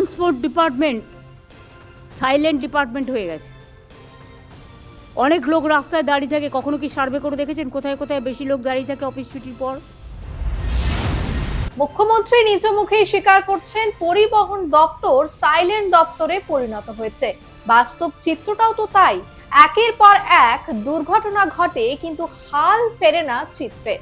Transport department silent department হয়ে গেছে। অনেক লোক রাস্তায় দাঁড়িয়ে থাকে, কখনো কি সার্ভে করে দেখেছেন কোথায় কোথায় বেশি লোক দাঁড়িয়ে থাকে অফিস ছুটির পর? মুখ্যমন্ত্রী নিজ মুখেই স্বীকার করছেন পরিবহন দপ্তর সাইলেন্ট দপ্তরে পরিণত হয়েছে। বাস্তব চিত্রটাও তো তাই। একের পর এক দুর্ঘটনা ঘটে, কিন্তু হাল ফেরে না চিত্রে।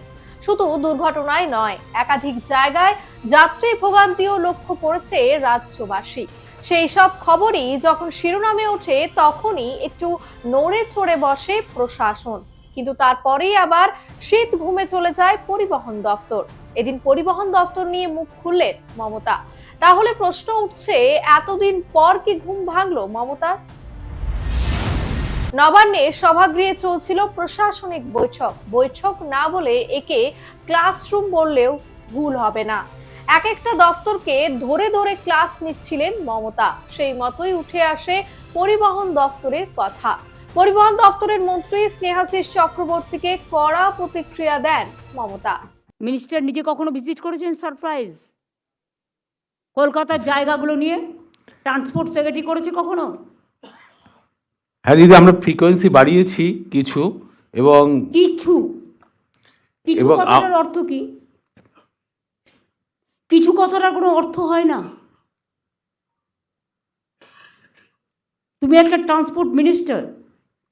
শুধু দুর্ঘটনাই নয়, একাধিক জায়গায় যাত্রী ভোগান্তিও লক্ষ্য করেছে রাজ্যবাসী। সেই সব খবরই যখন শিরোনামে ওঠে তখনই একটু নড়ে চড়ে বসে প্রশাসন, কিন্তু তারপরেই আবার শীত ঘুমে চলে যায় পরিবহন দপ্তর। এদিন পরিবহন দপ্তর নিয়ে মুখ খুললেন মমতা। তাহলে প্রশ্ন উঠছে, এতদিন পর কি ঘুম ভাঙলো মমতা? নবান্নে সভাগৃহে চলছিল প্রশাসনিক বৈঠক না বলে একে ক্লাসরুম বললেও ভুল হবে না। এক একটা দপ্তরকে ধরে ধরে ক্লাস নিচ্ছিলেন মমতা। সেই মতোই উঠে আসে পরিবহন দপ্তরের কথা। পরিবহন দপ্তরের মন্ত্রী স্নেহাশিস চক্রবর্তীকে কড়া প্রতিক্রিয়া দেন মমতা। মিনিস্টার নিজে কখনো ভিজিট করেছেন সারপ্রাইজ কলকাতার জায়গাগুলো নিয়ে? ট্রান্সপোর্ট সেক্রেটারি করেছে কখনো? হ্যাঁ দিদি, আমরা ফ্রিকোয়েন্সি বাড়িয়েছি কিছু, এবং কিছু কথাটার অর্থ কি? কিছু কথাটার কোনো অর্থ হয় না। তুমি একটা ট্রান্সপোর্ট মিনিস্টার,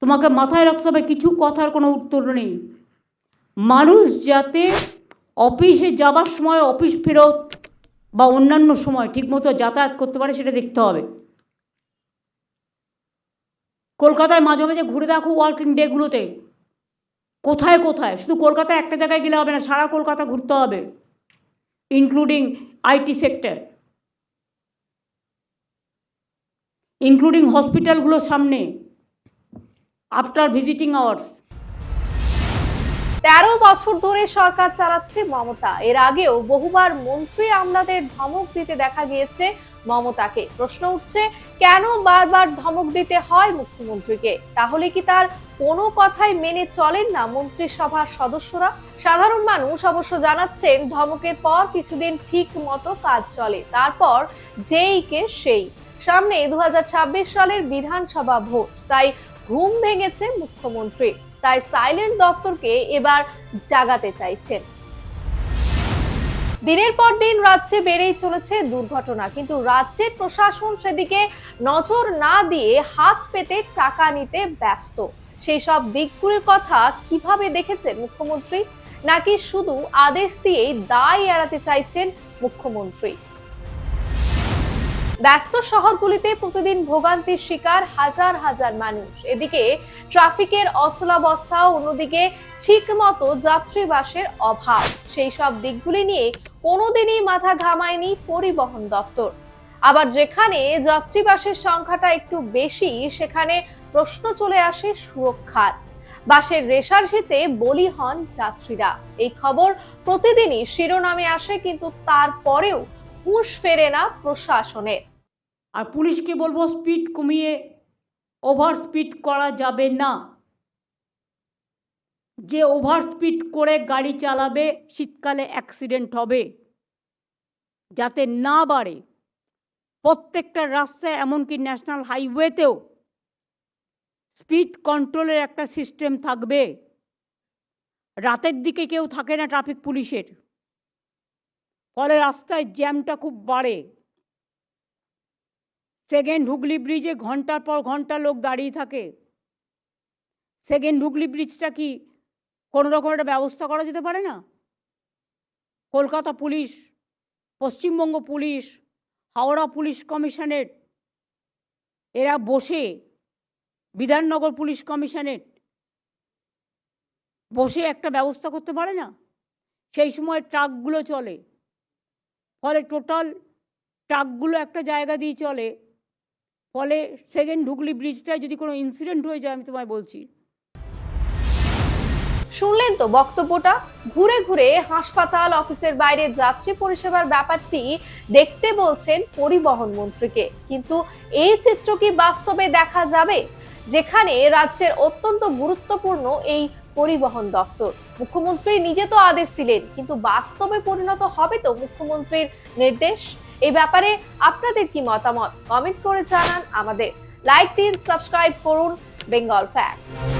তোমাকে মাথায় রাখতে হবে কিছু কথার কোনো উত্তর নেই। মানুষ যাতে অফিসে যাবার সময়, অফিস ফেরত বা অন্যান্য সময় ঠিকমতো যাতায়াত করতে পারে সেটা দেখতে হবে। কলকাতায় মাঝে মাঝে ঘুরে দেখো ওয়ার্কিং ডেগুলোতে কোথায় কোথায়, শুধু কলকাতায় একটা জায়গায় গেলে হবে না, সারা কলকাতা ঘুরতে হবে, ইনক্লুডিং আইটি সেক্টর, ইনক্লুডিং হসপিটালগুলোর সামনে আফটার ভিজিটিং আওয়ার্স। 13 বছর ধরে সরকার চালাচ্ছে মমতা। এর আগেও বহুবার মন্ত্রী আমলাদের ধমক দিতে দেখা গিয়েছে মমতাকে। প্রশ্ন উঠছে, কেন বারবার ধমক দিতে হয় মুখ্যমন্ত্রীকে? তাহলে কি তার কোনো কথাই মেনে চলেন না মন্ত্রিসভার সদস্যরা? সাধারণ মানুষ অবশ্য জানাচ্ছেন, ধমকের পর কিছুদিন ঠিক মতো কাজ চলে, তারপর যেই কে সেই। সামনে 2026 সালের বিধানসভা ভোট, তাই ঘুম ভেঙেছে মুখ্যমন্ত্রী। তাই সাইলেন্ট দপ্তরকে এবার জাগাতে চাইছেন। দিনের পর দিন রাজ্যে বেড়েই চলেছে দুর্ঘটনা, কিন্তু রাজ্যের প্রশাসন সেদিকে নজর না দিয়ে হাত পেতে টাকা নিতে ব্যস্ত। সেই সব দিকগুলোর কথা কিভাবে দেখেছেন মুখ্যমন্ত্রী? নাকি শুধু আদেশ দিয়েই দায় এড়াতে চাইছেন মুখ্যমন্ত্রী? ব্যস্ত শহরগুলিতে প্রতিদিন ভোগান্তির শিকার হাজার হাজার মানুষ। এদিকে ট্রাফিকের অচলাবস্থা, অন্যদিকে ঠিকমতো যাত্রী বাসের অভাব। সেই সব দিকগুলি নিয়ে কোনোদিনই মাথা ঘামায়নি পরিবহন দপ্তর। আবার যেখানে যাত্রী বাসের সংখ্যাটা একটু বেশি, সেখানে প্রশ্ন চলে আসে সুরক্ষার। বাসের রেশারেশিতে বলি হন যাত্রীরা। এই খবর প্রতিদিনই শিরোনামে আসে, কিন্তু তারপরেও হুঁশ ফেরে না প্রশাসনের। আর পুলিশকে বলবো, স্পিড কমিয়ে ওভার স্পিড করা যাবে না। যে ওভার স্পিড করে গাড়ি চালাবে শীতকালে অ্যাক্সিডেন্ট হবে, যাতে না বাড়ে। প্রত্যেকটা রাস্তায়, এমনকি ন্যাশনাল হাইওয়েতেও স্পিড কন্ট্রোলের একটা সিস্টেম থাকবে। রাতের দিকে কেউ থাকে না ট্রাফিক পুলিশের, ফলে রাস্তায় জ্যামটা খুব বাড়ে। সেকেন্ড হুগলি ব্রিজে ঘন্টার পর ঘন্টা লোক দাঁড়িয়ে থাকে। সেকেন্ড হুগলি ব্রিজটা কি কোনো রকম একটা ব্যবস্থা করা যেতে পারে না? Kolkata police, Paschimbanga police, Howrah police commissionerate, এরা বসে, বিধাননগর পুলিশ কমিশনারেট বসে একটা ব্যবস্থা করতে পারে না? সেই সময় ট্রাকগুলো চলে, ফলে টোটাল ট্রাকগুলো একটা জায়গা দিয়ে চলে, ফলে সেকেন্ড হুগলি ব্রিজটায় যদি কোনো ইনসিডেন্ট হয়ে যায়, আমি তোমায় বলছি। শুনলেন তো বক্তব্যটা? ঘুরে ঘুরে হাসপাতাল, অফিসের বাইরে যাত্রী পরিষেবার ব্যাপারটি দেখতে বলছেন পরিবহন মন্ত্রীকে। কিন্তু এই চিত্র কি বাস্তবে দেখা যাবে, যেখানে রাজ্যের অত্যন্ত গুরুত্বপূর্ণ এই পরিবহন দপ্তর? মুখ্যমন্ত্রী নিজে তো আদেশ দিলেন, কিন্তু বাস্তবে পরিণত হবে তো মুখ্যমন্ত্রীর নির্দেশ? এই ব্যাপারে আপনাদের কি মতামত কমেন্ট করে জানান আমাদের। লাইক দিন, সাবস্ক্রাইব করুন বেঙ্গল ফ্যাক্ট।